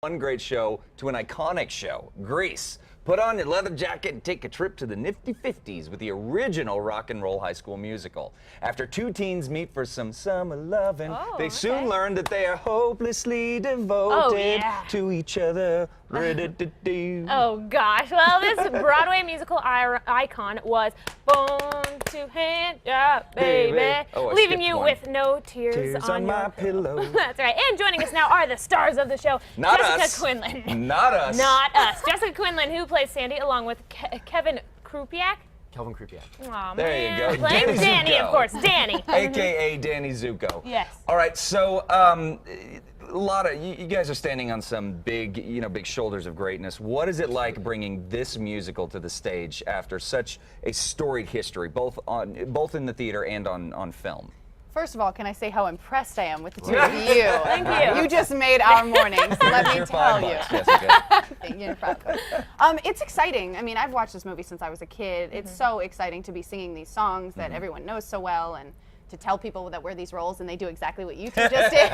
One great show to an iconic show, Grease. Put on your leather jacket and take a trip to the nifty 50s with the original rock and roll high school musical. After two teens meet for some summer loving, they soon learn that they are hopelessly devoted to each other. Oh gosh, well this Broadway musical icon was born to hand up, baby, leaving you with no tears on my pillow. That's right, and joining us now are the stars of the show, Not Jessica us. Quinlan. Not us. Not us. Jessica Quinlan, who plays Sandy, along with Kevin Krupiak. Kelvin Krupiak. Aw, There you man. go. Playing Danny Danny, Zuko. of course. Danny. AKA Danny Zuko. Yes. All right, so a lot of you guys are standing on some big, big shoulders of greatness. What is it like bringing this musical to the stage after such a storied history, both in the theater and on film? First of all, can I say how impressed I am with the two of you? Thank you. You just made our mornings, let me tell you. $5, Jessica. Thank you, Franco. It's exciting. I mean, I've watched this movie since I was a kid. It's so exciting to be singing these songs that everyone knows so well, and to tell people that we're these roles and they do exactly what you two just did.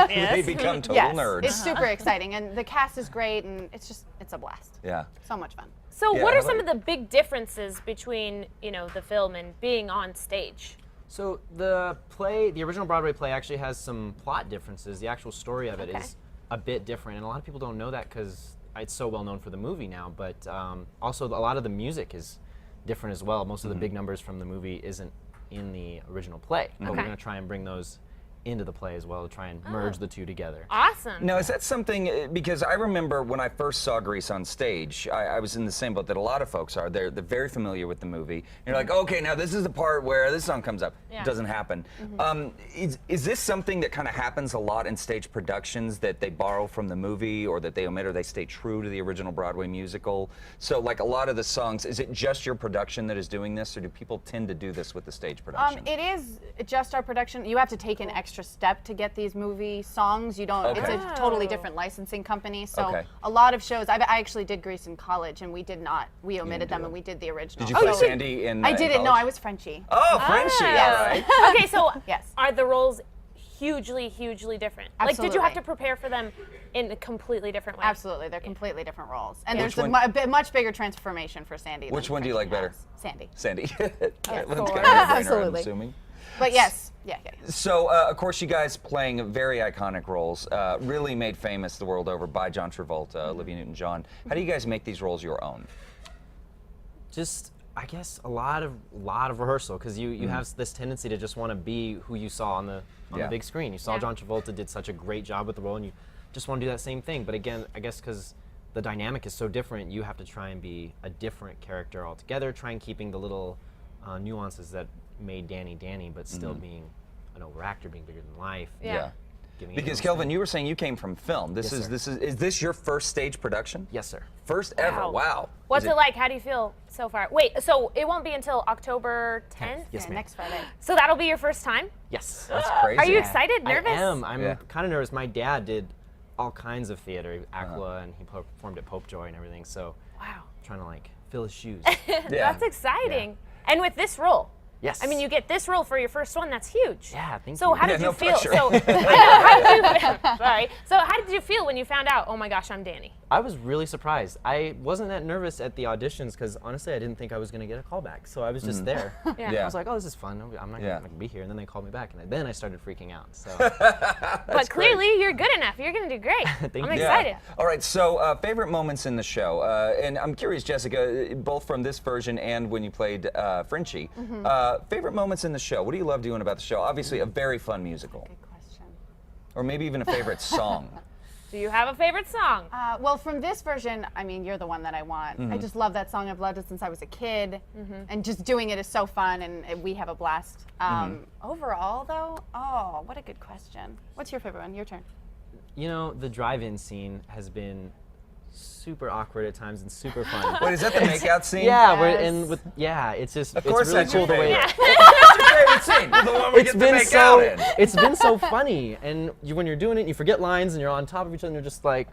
They become total Yes, nerds. it's super exciting, and the cast is great, and it's a blast. Yeah. So much fun. So Yeah, what how are some about of the big differences between, the film and being on stage? So the original Broadway play actually has some plot differences. The actual story of it is a bit different, and a lot of people don't know that because it's so well known for the movie now, but also a lot of the music is different as well. Most of the big numbers from the movie isn't in the original play, but we're going to try and bring those into the play as well to try and merge the two together. Awesome. Now, is that something, because I remember when I first saw Grease on stage, I was in the same boat that a lot of folks are. They're very familiar with the movie. And you're like, okay, now this is the part where this song comes up. Yeah. It doesn't happen. Is this something that kind of happens a lot in stage productions, that they borrow from the movie or that they omit or they stay true to the original Broadway musical? So like a lot of the songs, is it just your production that is doing this, or do people tend to do this with the stage production? It is just our production. You have to take an extra step to get these movie songs. You don't. It's a totally different licensing company. So a lot of shows. I actually did Grease in college, and we did not. We omitted them, and we did the original. Did you play Sandy in? I didn't. No, college? I was Frenchie. Oh, Frenchie. Yes. All right. Okay, so Yes. are the roles hugely, hugely different? Like, did you have Absolutely. to prepare for them in a completely different way? Absolutely, they're completely different roles, and Which there's one- a much bigger transformation for Sandy. Which than one do you like Frenchie better? has. Sandy. Sandy. That's course. kind of a no-brainer, I'm Absolutely. assuming. But yes, yeah. So, of course, you guys playing very iconic roles, really made famous the world over by John Travolta, Olivia Newton-John. How do you guys make these roles your own? Just, I guess, a lot of rehearsal, because you have this tendency to just want to be who you saw on the big screen. You saw John Travolta did such a great job with the role, and you just want to do that same thing. But again, I guess because the dynamic is so different, you have to try and be a different character altogether, try and keeping the little nuances that made Danny Danny, but still being an over-actor, being bigger than life. Yeah. giving it Because those Kelvin, things. you were saying you came from film. Yes, sir. Is this your first stage production? Yes, sir. First ever. Wow. What's Is it like? How do you feel so far? Wait, so it won't be until October 10th? Yes, ma'am. Next Friday. So that'll be your first time? Yes. That's crazy. Are you excited? Nervous? I am. I'm Yeah. kind of nervous. My dad did all kinds of theater, ACLA, and he performed at Popejoy and everything. So Wow. trying to like fill his shoes. Yeah. That's exciting. And with this role, Yes. I mean, you get this role for your first one. That's huge. Yeah, thank So you. how Yeah, did you no feel? pressure. So I know, how did you? Sorry. So how did you feel when you found out? Oh my gosh, I'm Danny. I was really surprised. I wasn't that nervous at the auditions because honestly, I didn't think I was going to get a call back. So I was just there. Yeah. Yeah. I was like, oh, this is fun. I'm not Yeah. going to be here. And then they called me back, and then I started freaking out. So But clearly, you're good enough. You're gonna do great. Thank I'm you. excited. All right, so favorite moments in the show, and I'm curious, Jessica, both from this version and when you played Frenchie, favorite moments in the show. What do you love doing about the show? Obviously, a very fun musical, Good question. or maybe even a favorite song. Do you have a favorite song? Well, from this version, I mean, you're the one that I want. I just love that song. I've loved it since I was a kid, and just doing it is so fun, and we have a blast. Overall, though, oh, what a good question. What's your favorite one? Your turn. you know, the drive-in scene has been super awkward at times and super fun. Wait, is that the makeout scene? Yeah, it's just Of course it's really that's cool your the way. favorite. That's your favorite scene. The one we It's get to been make so out in. it's been so funny, and when you're doing it, you forget lines, and you're on top of each other, and you're just like,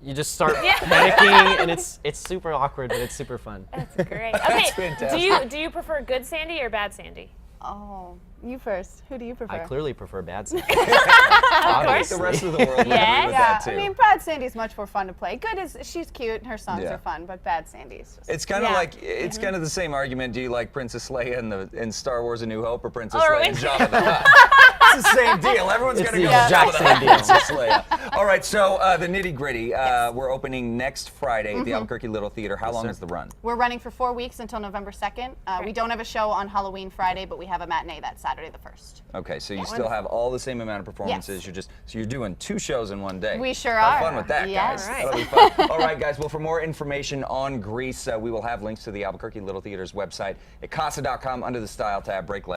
you just start panicking, and it's super awkward, but it's super fun. That's great. Okay. fantastic. Do you prefer good Sandy or bad Sandy? Oh, you first. Who do you prefer? I clearly prefer Bad Sandy. I think the rest of the world would agree with that too. I mean, Bad Sandy's much more fun to play. Good is she's cute and her songs are fun, but Bad Sandy's just. It's kind of like kind of the same argument. Do you like Princess Leia in Star Wars: A New Hope or Princess Leia in Jabba the Hutt? It's the same deal. Everyone's gonna go Jabba the Hutt, Princess Leia. All right, so the nitty gritty. We're opening next Friday at the Albuquerque Little Theater. How long is the run? We're running for 4 weeks until November 2nd. We don't have a show on Halloween Friday, but we have a matinee that Saturday the 1st. Okay, so you still have all the same amount of performances. Yes. You're doing 2 shows in one day. We sure Have are. fun with that, Yes. guys. That'll be fun. All right, guys. Well, for more information on Grease, we will have links to the Albuquerque Little Theater's website at casa.com under the Style tab. Break